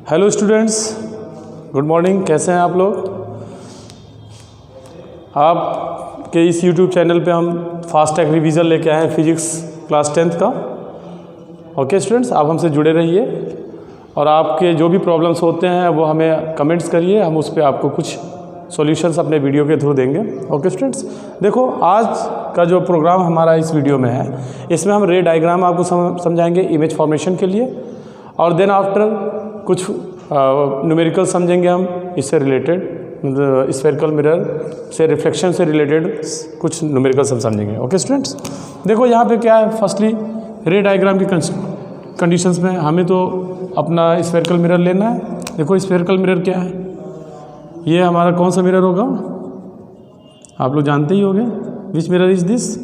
Hello students, good morning. कैसे हैं आप लोग? आपके इस यूट्यूब चैनल पे हम फास्ट ट्रैक रिवीजन लेके आए हैं फिजिक्स क्लास 10th का। ओके स्टूडेंट्स, आप हमसे जुड़े रहिए और आपके जो भी प्रॉब्लम्स होते हैं वो हमें कमेंट्स करिए, हम उस पर आपको कुछ सॉल्यूशंस अपने वीडियो के थ्रू देंगे। ओके स्टूडेंट्स, देखो आज का जो प्रोग्राम हमारा इस वीडियो में है, इसमें हम रे डायग्राम आपको समझाएंगे इमेज फॉर्मेशन के लिए, और देन आफ्टर कुछ न्यूमेरिकल समझेंगे हम इससे रिलेटेड, स्फेरिकल मिरर से रिफ्लेक्शन से रिलेटेड कुछ न्यूमेरिकल्स हम समझेंगे। ओके स्टूडेंट्स, देखो यहाँ पे क्या है, फर्स्टली रे डायग्राम की कंडीशंस में हमें तो अपना स्फेरिकल मिरर लेना है। देखो स्फेरिकल मिरर क्या है, ये हमारा कौन सा मिरर होगा, आप लोग जानते ही होंगे। विच mirror is this?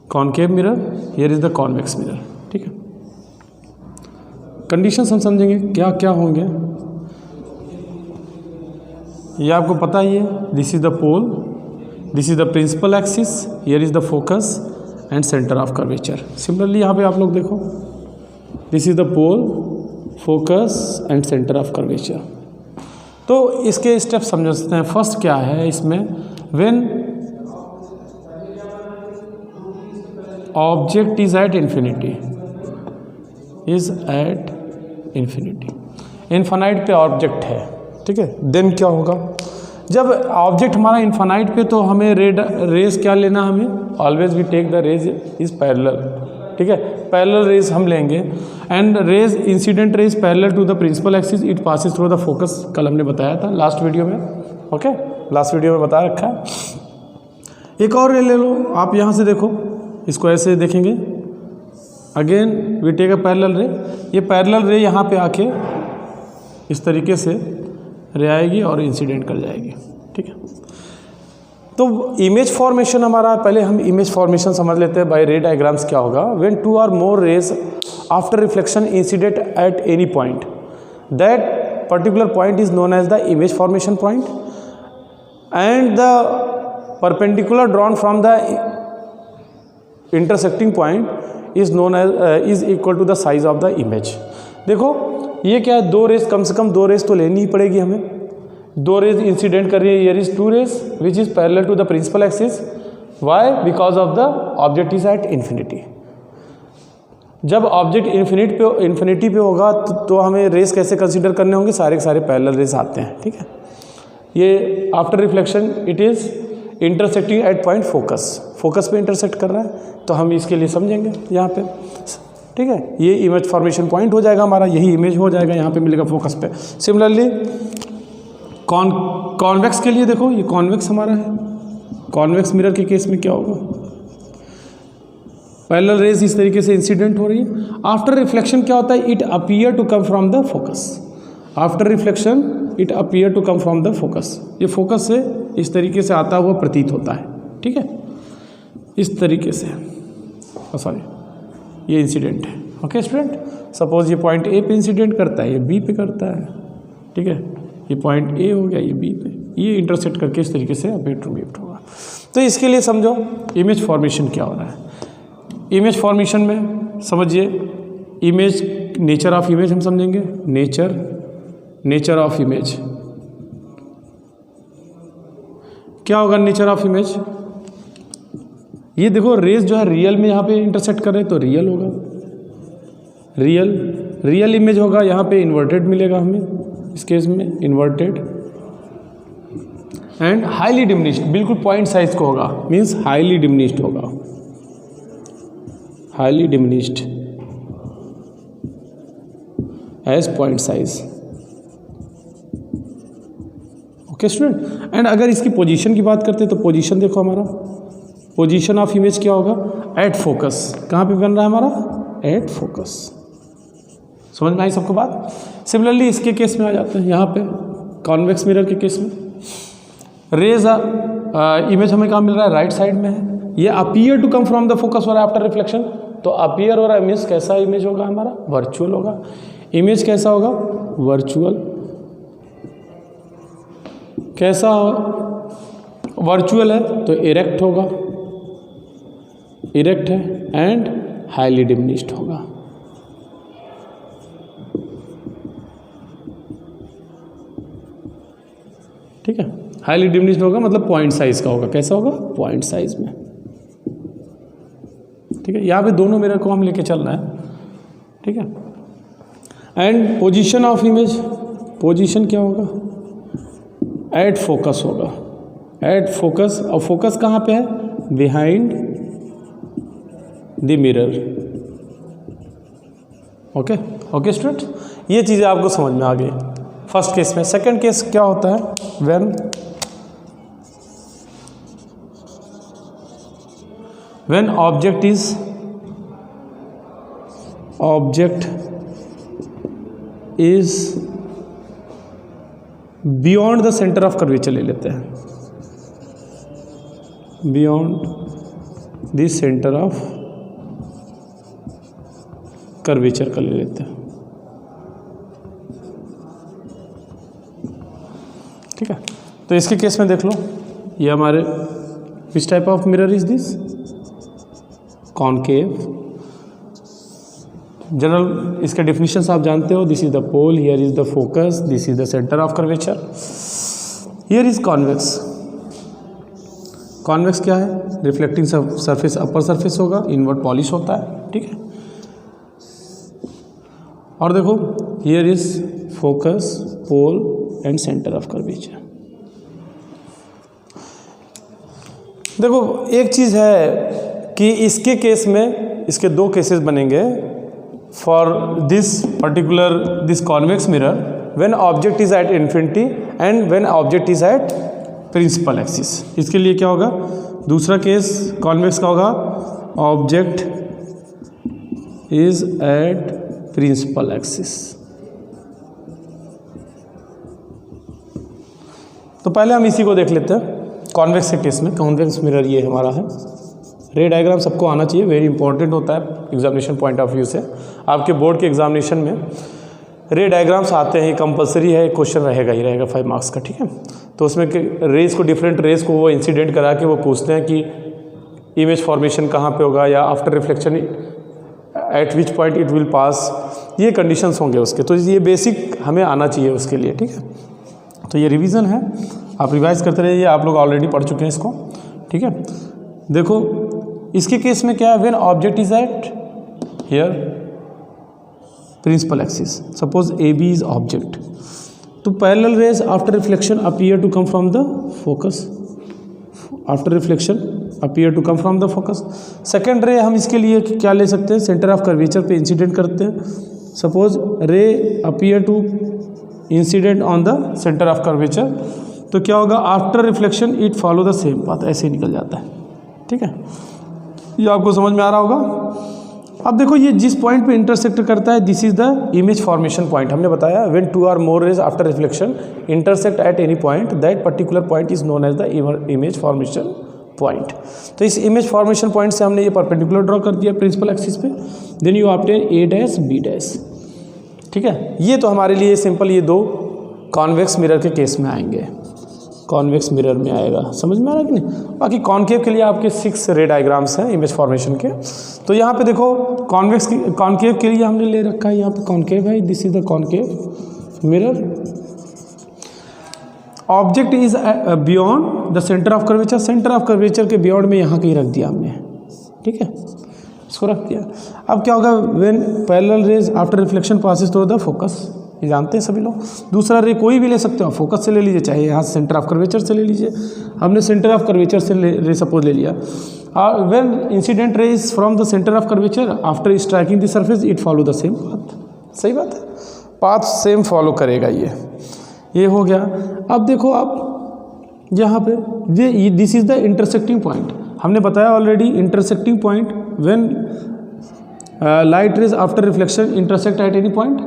Concave mirror, here is the convex mirror. ठीक है, कंडीशंस हम समझेंगे क्या क्या होंगे, ये आपको पता ही है। This is the pole, this is the principal axis, here is the focus and centre of curvature. Similarly यहाँ पे आप लोग देखो, this is the pole, focus and centre of curvature. तो इसके स्टेप समझते हैं। फर्स्ट क्या है इसमें, when object is at infinity, is at infinity, infinite पे ऑब्जेक्ट है। ठीक है, देन क्या होगा, जब ऑब्जेक्ट हमारा इन्फानाइट पे, तो हमें रेज क्या लेना, हमें always we take the rays is parallel. ठीक है, पैरेलल रेज हम लेंगे, and rays incident rays parallel to the principal axis, it passes through the focus. कल हमने बताया था लास्ट वीडियो में। ओके, लास्ट वीडियो में बता रखा है। एक और रे ले लो आप, यहाँ से देखो, इसको ऐसे देखेंगे, again we take a parallel ray. ये पैरेलल रे यहाँ पे आके इस तरीके से रे आएगी और इंसिडेंट कर जाएगी। ठीक है, तो इमेज फॉर्मेशन हमारा, पहले हम इमेज फॉर्मेशन समझ लेते हैं बाय रे डायग्राम्स। क्या होगा, when two or more rays after reflection incident at any point, that particular point is known as the image formation point, and the perpendicular drawn from the intersecting point is known as is equal to the size of the image. देखो ये क्या है, दो raise, कम से कम दो raise तो लेनी ही पड़ेगी हमें। दो रेज इंसिडेंट कर रही है, here is two rays which is parallel to the principal axis. Why? Because of the object is at infinity. जब ऑब्जेक्ट इन्फिनिटी पे होगा तो हमें रेज कैसे कंसीडर करने होंगे, सारे के सारे पैरेलल रेज आते हैं। ठीक है, ये after reflection it is intersecting at point focus, focus पे इंटरसेक्ट कर रहा है, तो हम इसके लिए समझेंगे यहाँ पे। ठीक है, ये इमेज फॉर्मेशन पॉइंट हो जाएगा हमारा, यही इमेज हो जाएगा, यहाँ पे मिलेगा फोकस पे। सिमिलरली कॉन्वेक्स के लिए देखो, ये कॉन्वेक्स हमारा है। कॉन्वेक्स मिरर के केस में क्या होगा, पैरेलल रेज इस तरीके से इंसिडेंट हो रही है। आफ्टर रिफ्लेक्शन क्या होता है, it appear to come from the focus. After reflection it appear to come from the focus, ये फोकस से इस तरीके से आता हुआ प्रतीत होता है। ठीक है, इस तरीके से, सॉरी ये इंसिडेंट है। ओके स्टूडेंट, सपोज ये पॉइंट ए पे इंसिडेंट करता है, ये बी पे करता है। ठीक है, ये पॉइंट ए हो गया, ये बी पे, ये इंटरसेक्ट करके इस तरीके से अपीयर टू गिफ्ट होगा। तो इसके लिए समझो इमेज फॉर्मेशन क्या हो रहा है। इमेज फॉर्मेशन में समझिए, इमेज, नेचर ऑफ इमेज हम समझेंगे। नेचर ऑफ इमेज क्या होगा, नेचर ऑफ इमेज, ये देखो रेज जो है रियल में यहाँ पे इंटरसेक्ट कर रहे हैं, तो रियल होगा, रियल इमेज होगा। यहाँ पे इन्वर्टेड मिलेगा हमें, इस केस में इन्वर्टेड, एंड हाईली डिमिनिश्ड, बिल्कुल पॉइंट साइज को होगा, मीन्स हाईली डिमिनिश्ड होगा, highly diminished as point size. Okay student, and अगर इसकी पोजीशन की बात करते हैं तो पोजीशन देखो, हमारा पोजीशन ऑफ इमेज क्या होगा, एट फोकस। कहाँ पे बन रहा है हमारा, एट फोकस। समझ में आई सबको बात। सिमिलरली इसके केस में आ जाते हैं, यहाँ पे कॉन्वेक्स मिरर के केस में रेज इमेज हमें कहाँ मिल रहा है, राइट साइड में है। ये appear to come from the focus हो रहा है आफ्टर रिफ्लेक्शन, तो अपीयर हो रहा है, इमेज कैसा इमेज होगा हमारा, वर्चुअल होगा। इमेज कैसा होगा, वर्चुअल। कैसा वर्चुअल है तो इरेक्ट होगा, इरेक्ट है, एंड हाईली डिमिनिश्ड होगा। ठीक है। हाईली डिमिनिश्ड होगा मतलब पॉइंट साइज का होगा। कैसा होगा? पॉइंट साइज में, ठीक है। यहाँ पे दोनों मिरर को हम लेके चल रहे हैं, ठीक है। And position of image, position क्या होगा? एट फोकस होगा, एट फोकस। और फोकस कहाँ पे है? Behind the mirror. Okay okay student, ये चीज़ें आपको समझ में आ गई फर्स्ट केस में। सेकंड केस क्या होता है? When object is beyond the centre of curvature ले लेते हैं, beyond the centre of curvature का ले लेते हैं, ठीक है। तो इसके केस में देख लो, ये हमारे which type of mirror is this? Concave. General इसके डिफिनीशंस आप जानते हो। This is the pole, here is the focus, this is the centre of curvature, here is convex. Convex क्या है? रिफ्लेक्टिंग सरफेस अपर सरफेस होगा, invert polish होता है, ठीक है। और देखो here is focus, pole and centre of curvature. देखो एक चीज़ है कि इसके केस में इसके दो केसेस बनेंगे for this particular this convex mirror, when object is at infinity and when object is at principal axis. इसके लिए क्या होगा? दूसरा केस कॉन्वेक्स का होगा, object is at principal axis. तो पहले हम इसी को देख लेते हैं कॉन्वेक्स के केस में। कॉन्वेक्स मिरर ये हमारा है। रे डायग्राम सबको आना चाहिए, वेरी इंपॉर्टेंट होता है एग्जामिनेशन पॉइंट ऑफ व्यू से। आपके बोर्ड के एग्जामिनेशन में रे डायग्राम्स आते हैं, कंपलसरी है, क्वेश्चन रहेगा ही रहेगा 5 मार्क्स का, ठीक है। तो उसमें रेस को, डिफरेंट रेस को वो इंसिडेंट करा के वो पूछते हैं कि इमेज फॉर्मेशन कहाँ पे होगा, या after reflection eight which point it will pass, ये कंडीशंस होंगे उसके। तो ये बेसिक हमें आना चाहिए उसके लिए, ठीक है। तो ये रिवीजन है, आप रिवाइज करते रहिए, आप लोग ऑलरेडी पढ़ चुके हैं इसको, ठीक है। देखो इसके केस में क्या है? When object is at here principal axis, suppose A B is object, तो parallel rays after reflection appear to come from the focus, after reflection appear to come from the focus. Second ray हम इसके लिए क्या ले सकते हैं? Centre of curvature पे incident करते हैं। Suppose ray appear to incident on the centre of curvature, तो क्या होगा? After reflection it follow the same path, ऐसे निकल जाता है, ठीक है। ये आपको समझ में आ रहा होगा। अब देखो ये जिस पॉइंट पे इंटरसेक्ट करता है, this is the image formation point. हमने बताया when two or more rays after reflection intersect at any point, that particular point is known as the image formation point. तो इस इमेज फॉर्मेशन पॉइंट से हमने ये perpendicular draw कर दिया principal axis पे, then you obtain A dash B dash, ठीक है। ये तो हमारे लिए सिंपल ये दो कॉन्वेक्स मिरर के केस में आएंगे, कॉन्वेक्स मिरर में आएगा। समझ में आ रहा है कि नहीं? बाकी कॉन्केव के लिए आपके 6 रे डायग्राम्स हैं इमेज फॉर्मेशन के। तो यहाँ पे देखो कॉन्वेक्स की, कॉन्केव के लिए हमने ले रखा है, यहाँ पे कॉन्केव है, this is the concave mirror. Object is beyond the centre of curvature, centre of curvature के बियॉन्ड में यहाँ कहीं रख दिया हमने, ठीक है, इसको रख दिया। अब क्या होगा? When parallel rays after reflection passes through the focus, ये जानते हैं सभी लोग। दूसरा रे कोई भी ले सकते हो, फोकस से ले लीजिए, चाहे यहाँ सेंटर ऑफ कर्वेचर से ले लीजिए। हमने सेंटर ऑफ कर्वेचर से रे सपोज ले लिया। When incident ray is from the centre of curvature after striking the surface it follow the same path. सही बात है, पाथ सेम फॉलो करेगा ये हो गया। अब देखो आप यहाँ पे ये this is the intersecting point. हमने बताया already intersecting point when light raise after reflection intersect at any point,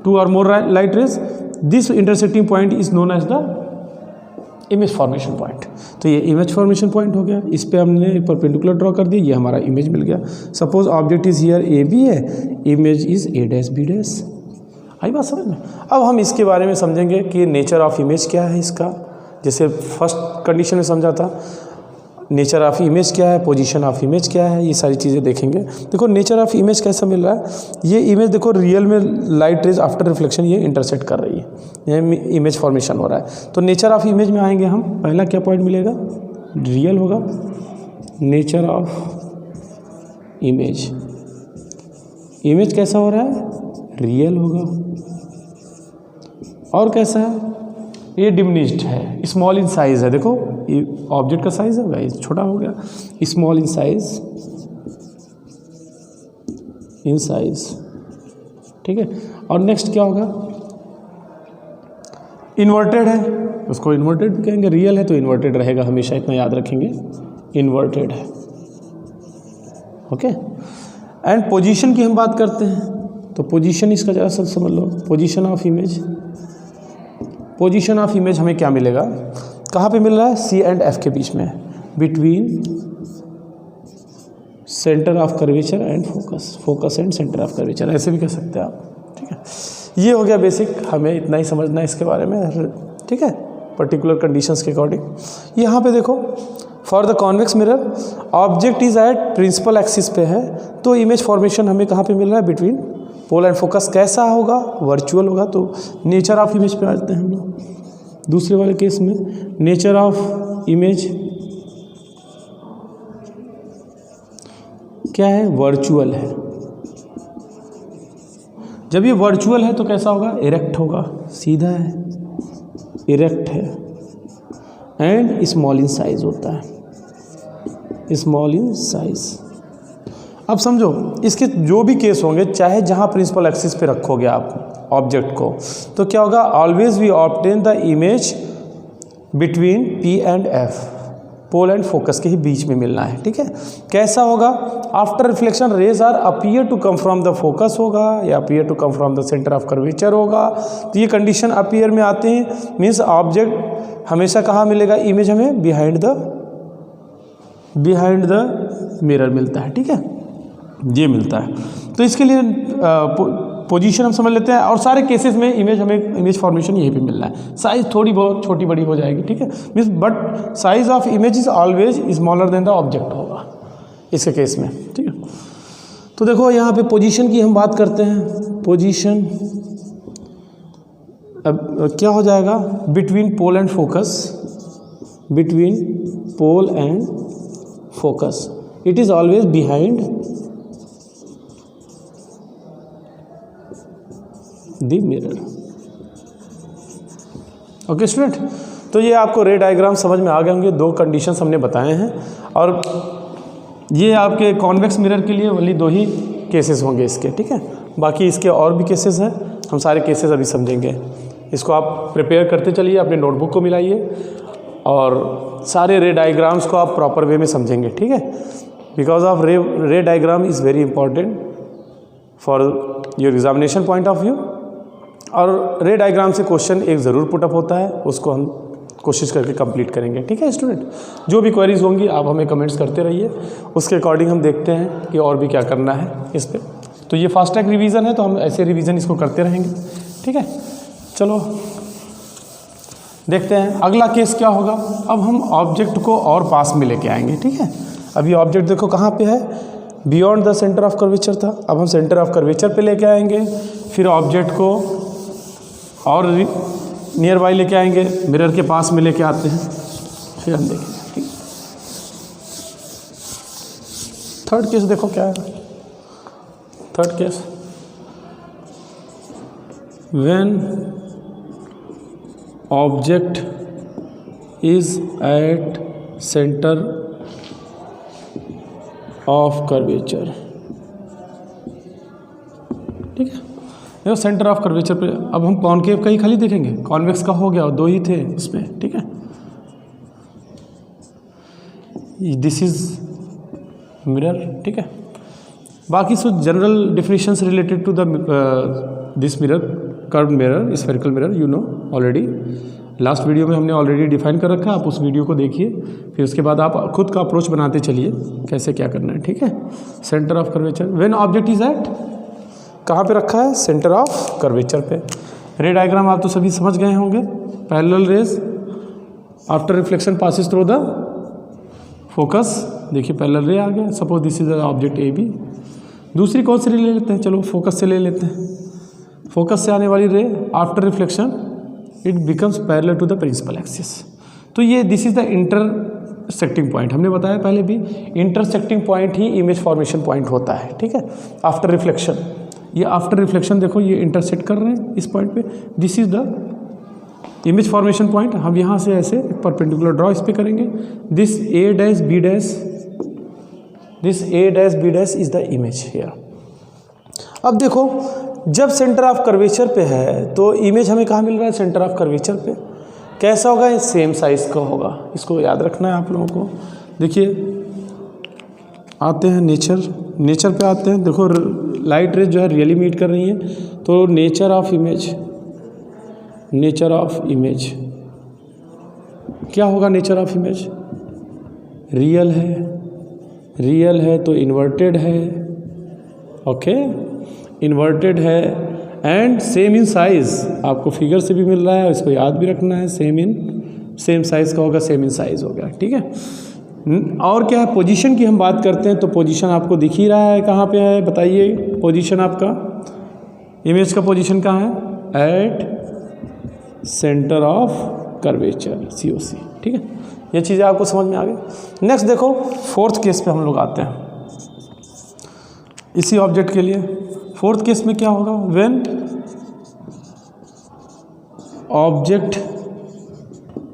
2 or more light rays, this intersecting point is known as the image formation point। तो ये image formation point हो गया, इस पे हमने एक परपेंडिकुलर ड्रॉ कर दिया, ये हमारा इमेज मिल गया। Suppose object is here A B है, image is A dash B dash. आई बात समझ में? अब हम इसके बारे में समझेंगे कि नेचर ऑफ इमेज क्या है इसका। जैसे फर्स्ट कंडीशन में समझा था, नेचर ऑफ इमेज क्या है, पोजीशन ऑफ इमेज क्या है, ये सारी चीज़ें देखेंगे। देखो नेचर ऑफ इमेज कैसा मिल रहा है, ये इमेज देखो रियल में लाइट रेज आफ्टर रिफ्लेक्शन ये इंटरसेक्ट कर रही है, ये इमेज फॉर्मेशन हो रहा है। तो नेचर ऑफ इमेज में आएंगे हम, पहला क्या पॉइंट मिलेगा, रियल होगा, नेचर ऑफ इमेज, इमेज कैसा हो रहा है, रियल होगा। और कैसा है, ये डिमिनिश्ड है, स्मॉल इन साइज है। देखो ये ऑब्जेक्ट का साइज है गाइस, छोटा हो गया, स्मॉल इन साइज, ठीक है। और नेक्स्ट क्या होगा, इन्वर्टेड है, उसको इन्वर्टेड भी कहेंगे, रियल है तो इन्वर्टेड रहेगा हमेशा, इतना याद रखेंगे, इन्वर्टेड है। ओके। एंड पोजीशन की हम बात करते हैं, तो पोजीशन इसका जरा सा समझ लो, position of image, position of image हमें क्या मिलेगा, कहाँ पे मिल रहा है, सी एंड एफ के बीच में, between centre of curvature and focus, focus and centre of curvature, ऐसे भी कह सकते हैं आप, ठीक है। ये हो गया बेसिक, हमें इतना ही समझना है इसके बारे में, ठीक है, पर्टिकुलर कंडीशंस के अकॉर्डिंग। यहाँ पे देखो, for the convex mirror object is at principal axis पे है, तो इमेज फॉर्मेशन हमें कहाँ पे मिल रहा है, बिटवीन पोल एंड फोकस। कैसा होगा, वर्चुअल होगा। तो नेचर ऑफ इमेज पे आते हैं हम लोग दूसरे वाले केस में, नेचर ऑफ इमेज क्या है, वर्चुअल है। जब ये वर्चुअल है तो कैसा होगा, इरेक्ट होगा, सीधा है, इरेक्ट है, एंड स्मॉल इन साइज होता है, स्मॉल इन साइज। अब समझो इसके जो भी केस होंगे, चाहे जहाँ प्रिंसिपल एक्सिस पे रखोगे आप ऑब्जेक्ट को, तो क्या होगा, always we obtain the image between P and F, pole and focus के ही बीच में मिलना है, ठीक है। कैसा होगा, after reflection rays are appear to come from the focus होगा, या appear to come from the centre of curvature होगा। तो ये कंडीशन अपीयर में आते हैं, मीन्स ऑब्जेक्ट हमेशा कहाँ मिलेगा, इमेज हमें बिहाइंड द मिरर मिलता है, ठीक है, ये मिलता है। तो इसके लिए पोजीशन हम समझ लेते हैं, और सारे केसेस में इमेज फॉर्मेशन यहीं पे मिल रहा है। साइज थोड़ी बहुत छोटी बड़ी हो जाएगी, ठीक है, means but size of image is always smaller than the object होगा इसके केस में, ठीक है। तो देखो यहाँ पे पोजीशन की हम बात करते हैं, पोजीशन अब क्या हो जाएगा, between pole and focus, between pole and focus, it is always behind the mirror. Okay student, तो ये आपको रे डायग्राम समझ में आ गए होंगे, दो कंडीशंस हमने बताए हैं, और ये आपके कॉन्वेक्स मिरर के लिए ओनली दो ही केसेस होंगे इसके, ठीक है। बाकी इसके और भी केसेस हैं, हम सारे केसेस अभी समझेंगे। इसको आप प्रिपेयर करते चलिए, अपने नोटबुक को मिलाइए, और सारे रे डायग्राम्स को आप प्रॉपर वे में समझेंगे, ठीक है। बिकॉज ऑफ रे diagram is very important for your examination point of view, और रे डायग्राम से क्वेश्चन एक ज़रूर पुटअप होता है, उसको हम कोशिश करके कंप्लीट करेंगे, ठीक है स्टूडेंट। जो भी क्वेरीज होंगी आप हमें कमेंट्स करते रहिए, उसके अकॉर्डिंग हम देखते हैं कि और भी क्या करना है इस पर। तो ये फास्ट ट्रैक रिवीजन है, तो हम ऐसे रिवीजन इसको करते रहेंगे, ठीक है। चलो देखते हैं अगला केस क्या होगा। अब हम ऑब्जेक्ट को और पास में लेके आएंगे, ठीक है। अभी ऑब्जेक्ट देखो कहाँ पे है, beyond the centre of curvature था, अब हम सेंटर ऑफ कर्वेचर पे लेके आएंगे, फिर ऑब्जेक्ट को और नियर बाई लेके आएंगे, मिरर के पास में लेके आते हैं, फिर हम देखेंगे, ठीक। थर्ड केस देखो क्या है, third case, when object is at centre of curvature, ठीक है। देखो सेंटर ऑफ कर्वेचर पे अब हम कॉनकेव का ही खाली देखेंगे, कॉन्वेक्स का हो गया, दो ही थे इसमें, ठीक है। दिस इज मिरर, ठीक है। बाकी so general definitions related to the this mirror, curved mirror, spherical mirror, you know already, last video में हमने ऑलरेडी डिफाइन कर रखा है, आप उस वीडियो को देखिए, फिर उसके बाद आप खुद का अप्रोच बनाते चलिए कैसे क्या करना है, ठीक है। Centre of curvature, when object is at, कहाँ पे रखा है, सेंटर ऑफ कर्वेचर पे। रे डायग्राम आप तो सभी समझ गए होंगे, parallel rays after reflection passes through the focus, देखिए पैरेलल रे आ गया। Suppose this is the object A B. दूसरी कौन सी रे ले लेते हैं, चलो फोकस से ले लेते हैं। फोकस से आने वाली ray after reflection it becomes parallel to the principal axis. तो ये this is the intersecting point. हमने बताया पहले भी, इंटरसेक्टिंग पॉइंट ही इमेज फॉर्मेशन पॉइंट होता है, ठीक है, आफ्टर रिफ्लेक्शन। ये आफ्टर रिफ्लेक्शन देखो ये इंटरसेक्ट कर रहे हैं इस पॉइंट पे, this is the image formation point. हम यहाँ से ऐसे परपेंडिकुलर ड्रॉ इस पे करेंगे। This A dash B dash, this A dash B dash is the image here. अब देखो जब सेंटर ऑफ कर्वेचर पे है तो इमेज हमें कहाँ मिल रहा है, सेंटर ऑफ कर्वेचर पे। कैसा होगा, सेम साइज का होगा, इसको याद रखना है आप लोगों को। देखिए आते हैं नेचर पे आते हैं। देखो लाइट रेज जो है रियली मीट कर रही है, तो नेचर ऑफ इमेज क्या होगा, नेचर ऑफ इमेज रियल है तो इन्वर्टेड है, ओके, इन्वर्टेड है एंड सेम इन साइज। आपको फिगर से भी मिल रहा है, इसको याद भी रखना है, सेम साइज का होगा, सेम इन साइज हो गया, ठीक है। और क्या है, पोजीशन की हम बात करते हैं तो पोजीशन आपको दिख ही रहा है, कहाँ पे है बताइए, पोजीशन आपका इमेज का पोजीशन कहाँ है, at centre of curvature COC, ठीक है। ये चीज़ें आपको समझ में आ गई। नेक्स्ट देखो फोर्थ केस पे हम लोग आते हैं इसी ऑब्जेक्ट के लिए। फोर्थ केस में क्या होगा, व्हेन ऑब्जेक्ट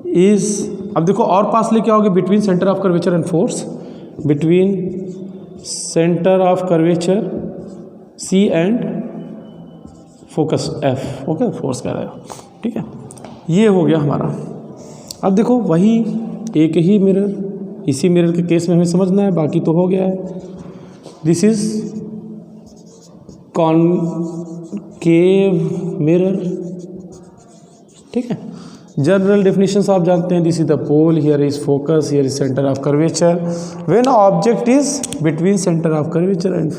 इज, अब देखो और पास ले क्या होगा, between centre of curvature and force, between centre of curvature C and focus F, okay, force कह रहा है, ठीक है। ये हो गया हमारा। अब देखो वही एक ही मिरर, इसी मिरर के केस में हमें समझना है, बाकी तो हो गया है। दिस इज कॉनकेव मिरर, ठीक है। जनरल डेफिनेशंस आप जानते हैं, this is the pole, here is focus, here is centre of curvature. When object is between centre of curvature and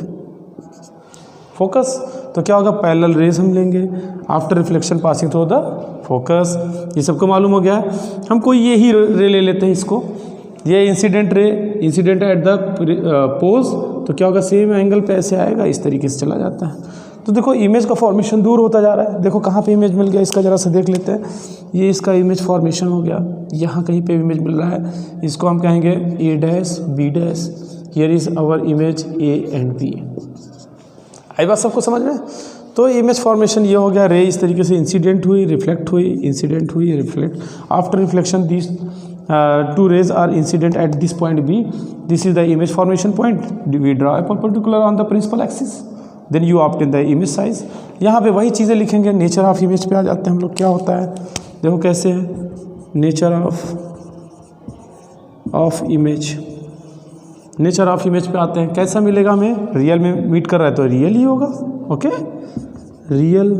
focus, तो क्या होगा, पैरेलल रेज हम लेंगे after reflection passing through the focus. ये सबको मालूम हो गया। हम कोई ये ही रे ले लेते हैं इसको, ये incident ray, incident at the pose, तो क्या होगा, सेम एंगल पे ऐसे आएगा, इस तरीके से चला जाता है। तो देखो इमेज का फॉर्मेशन दूर होता जा रहा है। देखो कहाँ पे इमेज मिल गया, इसका ज़रा सा देख लेते हैं। ये इसका इमेज फॉर्मेशन हो गया, यहाँ कहीं पे इमेज मिल रहा है, इसको हम कहेंगे A dash B dash, here is our image A and B. आई बात सबको समझ में। तो इमेज फॉर्मेशन ये हो गया, रे इस तरीके से इंसिडेंट हुई, रिफ्लेक्ट हुई, इंसिडेंट हुई, reflect. After reflection this two rays are incident at this point B, this is the image formation point, we draw a perpendicular on the principal axis, then you obtain the image size. यहाँ पे वही चीज़ें लिखेंगे। Nature of image पे आ जाते हैं हम लोग, क्या होता है देखो कैसे है, nature of image, nature of image पे आते हैं। कैसा मिलेगा हमें, रियल में मीट कर रहा है तो रियल ही होगा, ओके। रियल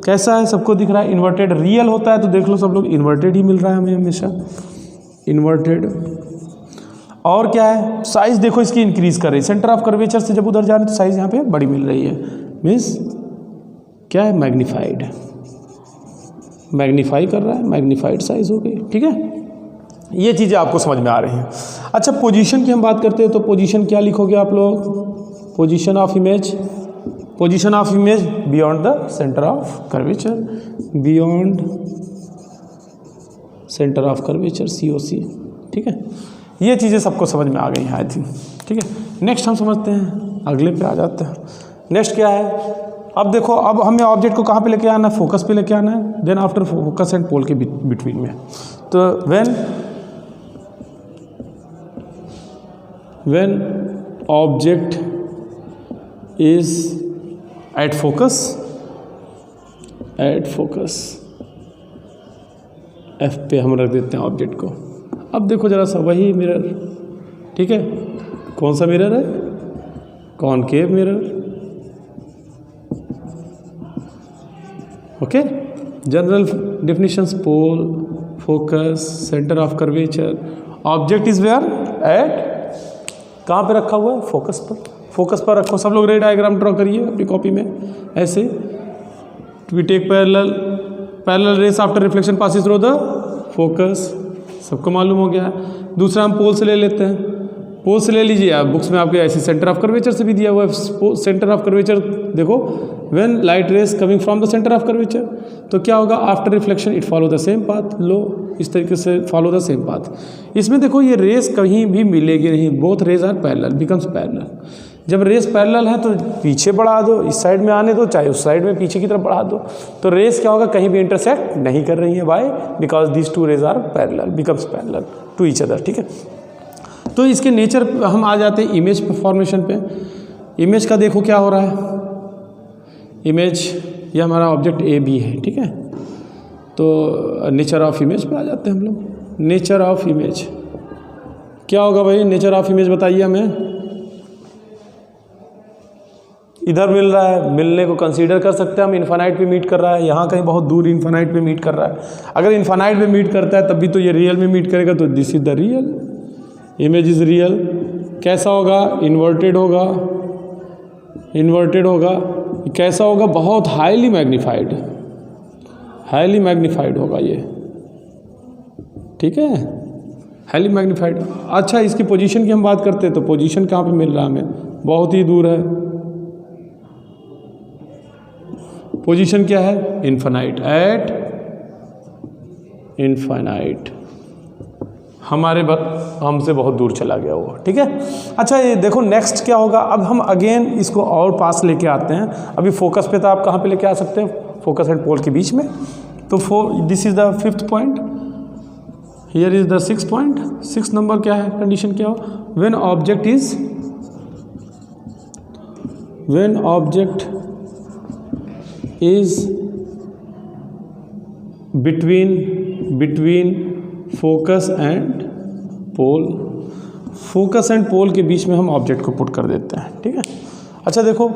कैसा है, सबको दिख रहा है, इन्वर्टेड रियल होता है तो देख लो सब लोग इन्वर्टेड ही मिल रहा है हमें हमेशा, इन्वर्टेड। और क्या है, साइज देखो इसकी इंक्रीज कर रही है, सेंटर ऑफ कर्वेचर से जब उधर जा रहे हैं तो साइज यहाँ पे बड़ी मिल रही है, मीन्स क्या है, मैग्नीफाइड, मैग्नीफाई कर रहा है, मैग्नीफाइड साइज हो गई, ठीक है। ये चीज़ें आपको समझ में आ रही हैं। अच्छा पोजीशन की हम बात करते हैं तो पोजीशन क्या लिखोगे आप लोग, position of image, position of image beyond the centre of curvature, beyond centre of curvature COC, ठीक है। ये चीज़ें सबको समझ में आ गई हैं आई थिंक, ठीक है। नेक्स्ट हम समझते हैं, अगले पे आ जाते हैं। नेक्स्ट क्या है, अब देखो अब हमें ऑब्जेक्ट को कहाँ पे लेके आना है, फोकस पे लेके आना है, then after focus and pole के बिटवीन में। तो when object is at focus F पे हम रख देते हैं ऑब्जेक्ट को। अब देखो जरा सा वही मिरर, ठीक है, कौन सा मिरर है, concave mirror, okay. General definitions, pole, focus, centre of curvature, object is where at, कहाँ पे रखा हुआ है, फोकस पर, फोकस पर रखो। सब लोग रे डायग्राम ड्रॉ करिए अपनी कॉपी में ऐसे, we take parallel rays after reflection passes through the focus, सबको मालूम हो गया है। दूसरा हम पोल से ले लेते हैं, पोल से ले लीजिए आप, बुक्स में आपके ऐसे सेंटर ऑफ कर्वेचर से भी दिया हुआ है। सेंटर ऑफ कर्वेचर देखो, when light rays coming from the centre of curvature, तो क्या होगा, after reflection it follow the same path, लो इस तरीके से फॉलो द सेम पाथ। इसमें देखो ये रेस कहीं भी मिलेगी नहीं, both rays are parallel, becomes parallel. जब रेस पैरेलल है तो पीछे बढ़ा दो, इस साइड में आने दो, चाहे उस साइड में पीछे की तरफ बढ़ा दो, तो रेस क्या होगा, कहीं भी इंटरसेक्ट नहीं कर रही है। Why? Because these two rays are parallel, becomes parallel to each other. ठीक है, तो इसके नेचर हम आ जाते हैं इमेज फॉर्मेशन पे। इमेज का देखो क्या हो रहा है, इमेज ये हमारा ऑब्जेक्ट ए बी है। ठीक है, तो नेचर ऑफ इमेज पे आ जाते हैं हम लोग। नेचर ऑफ इमेज क्या होगा भाई, नेचर ऑफ इमेज बताइए हमें। इधर मिल रहा है, मिलने को कंसीडर कर सकते हैं हम, इन्फानाइट पे मीट कर रहा है, यहाँ कहीं बहुत दूर इन्फानाइट पे मीट कर रहा है। अगर इन्फानाइट पे मीट करता है तब भी तो ये रियल में मीट करेगा, तो this is the real, image is real. कैसा होगा, इन्वर्टेड होगा, इन्वर्टेड होगा। कैसा होगा, बहुत हाईली मैग्नीफाइड, हाईली मैग्नीफाइड होगा ये। ठीक है, हाईली मैग्नीफाइड। अच्छा, इसकी पोजीशन की हम बात करते हैं तो पोजीशन कहाँ पे मिल रहा है हमें, बहुत ही दूर है। पोजीशन क्या है, इन्फानाइट, एट इन्फानाइट, हमारे हमसे बहुत दूर चला गया वो। ठीक है, अच्छा ये देखो नेक्स्ट क्या होगा। अब हम अगेन इसको और पास लेके आते हैं। अभी फोकस पे था, आप कहाँ पे लेके आ सकते हैं, फोकस एंड पोल के बीच में। तो this is the 5th point, here is the 6th point. 6th number क्या है, कंडीशन क्या हो, when object is between focus and pole, focus and pole के बीच में हम ऑब्जेक्ट को पुट कर देते हैं। ठीक है, अच्छा देखो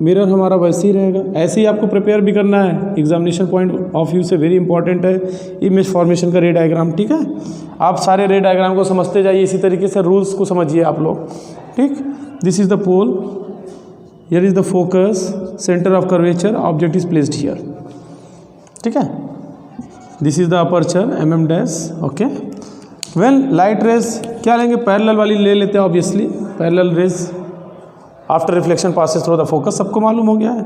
मिरर हमारा वैसे ही रहेगा, ऐसे ही आपको प्रिपेयर भी करना है, एग्जामिनेशन पॉइंट ऑफ व्यू से वेरी इंपॉर्टेंट है इमेज फॉर्मेशन का रे डायग्राम। ठीक है, आप सारे रे डायग्राम को समझते जाइए, इसी तरीके से रूल्स को समझिए आप लोग। ठीक, this is the pole, here is the focus, centre of curvature, object is placed here. ठीक है, this is the aperture mm dash. Okay, well light rays क्या लेंगे, पैरेलल वाली ले लेते हैं obviously, parallel rays after reflection passes through the focus, सबको मालूम हो गया है।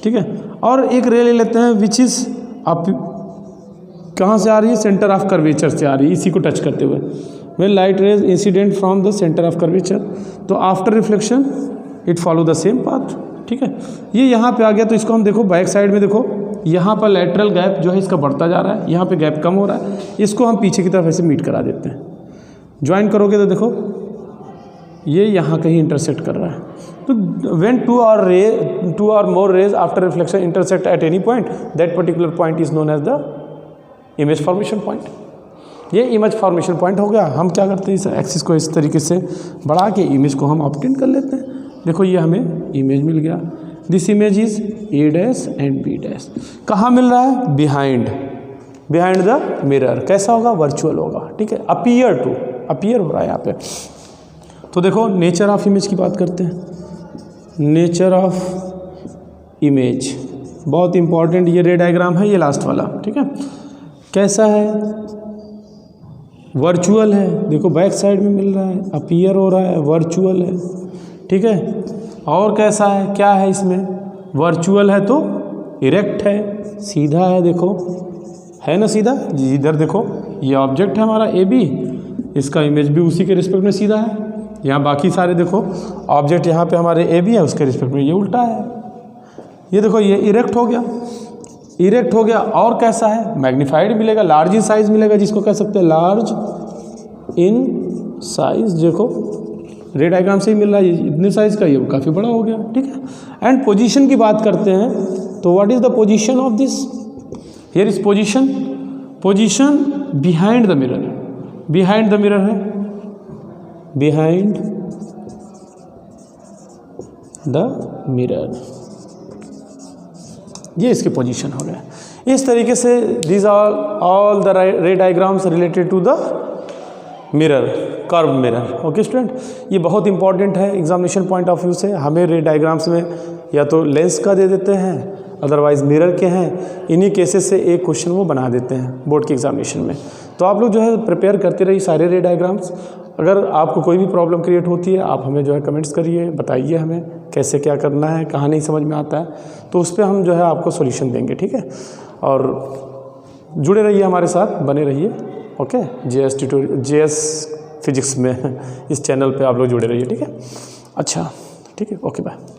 ठीक है, और एक रे ले लेते हैं विच इज आप कहाँ से आ रही है, सेंटर ऑफ कर्वेचर से आ रही है, इसी को टच करते हुए। Well light rays incident from the centre of curvature, तो after reflection it follow the same path. ठीक है, ये यहाँ पे आ गया, तो इसको हम देखो बैक साइड में देखो, यहाँ पर लेटरल गैप जो है इसका बढ़ता जा रहा है, यहाँ पे गैप कम हो रहा है, इसको हम पीछे की तरफ ऐसे मीट करा देते हैं। ज्वाइन करोगे तो देखो ये यहाँ कहीं इंटरसेक्ट कर रहा है। तो when two or more rays after reflection intersect at any point, that particular point is known as the image formation point. ये इमेज फॉर्मेशन पॉइंट हो गया। हम क्या करते हैं, इस एक्सिस को इस तरीके से बढ़ा के इमेज को हम ऑब्टेन कर लेते हैं। देखो ये हमें इमेज मिल गया, this image is A dash and B dash. कहाँ मिल रहा है, बिहाइंड द मिरर। कैसा होगा, वर्चुअल होगा। ठीक है, अपीयर हो रहा है यहाँ पे। तो देखो नेचर ऑफ इमेज की बात करते हैं। नेचर ऑफ इमेज बहुत इंपॉर्टेंट, ये रे डायग्राम है, ये लास्ट वाला। ठीक है, कैसा है, वर्चुअल है। देखो बैक साइड में मिल रहा है, अपीयर हो रहा है, वर्चुअल है। ठीक है, और कैसा है, क्या है इसमें, वर्चुअल है तो इरेक्ट है, सीधा है। देखो है ना सीधा, इधर देखो ये ऑब्जेक्ट है हमारा ए बी, इसका इमेज भी उसी के रिस्पेक्ट में सीधा है। यहाँ बाकी सारे देखो ऑब्जेक्ट यहाँ पे हमारे ए बी है, उसके रिस्पेक्ट में ये उल्टा है। ये देखो ये इरेक्ट हो गया, और कैसा है, मैग्नीफाइड मिलेगा, लार्ज इन साइज मिलेगा, जिसको कह सकते हैं लार्ज इन साइज। देखो रे डायग्राम से ही मिल रहा है, इतने साइज का, ये काफ़ी बड़ा हो गया। ठीक है, एंड पोजीशन की बात करते हैं तो what is the position of this, here is position behind the mirror है, बिहाइंड द मिरर, ये इसके पोजीशन हो गया। इस तरीके से these are all the ray diagrams related to the mirror, curve mirror. Okay student, ये बहुत इंपॉर्टेंट है एग्जामिनेशन पॉइंट ऑफ व्यू से। हमें रे डायग्राम्स में या तो लेंस का दे देते हैं, अदरवाइज मिरर के हैं, इन्हीं केसेस से एक क्वेश्चन वो बना देते हैं बोर्ड के एग्जामिनेशन में। तो आप लोग जो है प्रिपेयर करते रहिए सारे रे डायग्राम्स। अगर आपको कोई भी प्रॉब्लम क्रिएट होती है आप हमें जो है कमेंट्स करिए, बताइए हमें कैसे क्या करना है, कहाँ नहीं समझ में आता है, तो उस पर हम जो है आपको सॉल्यूशन देंगे, ठीक है। और जुड़े रहिए हमारे साथ, बने रहिए, ओके। JS फिजिक्स में इस चैनल पे आप लोग जुड़े रहिए, ठीक है। अच्छा, ठीक है, ओके, बाय।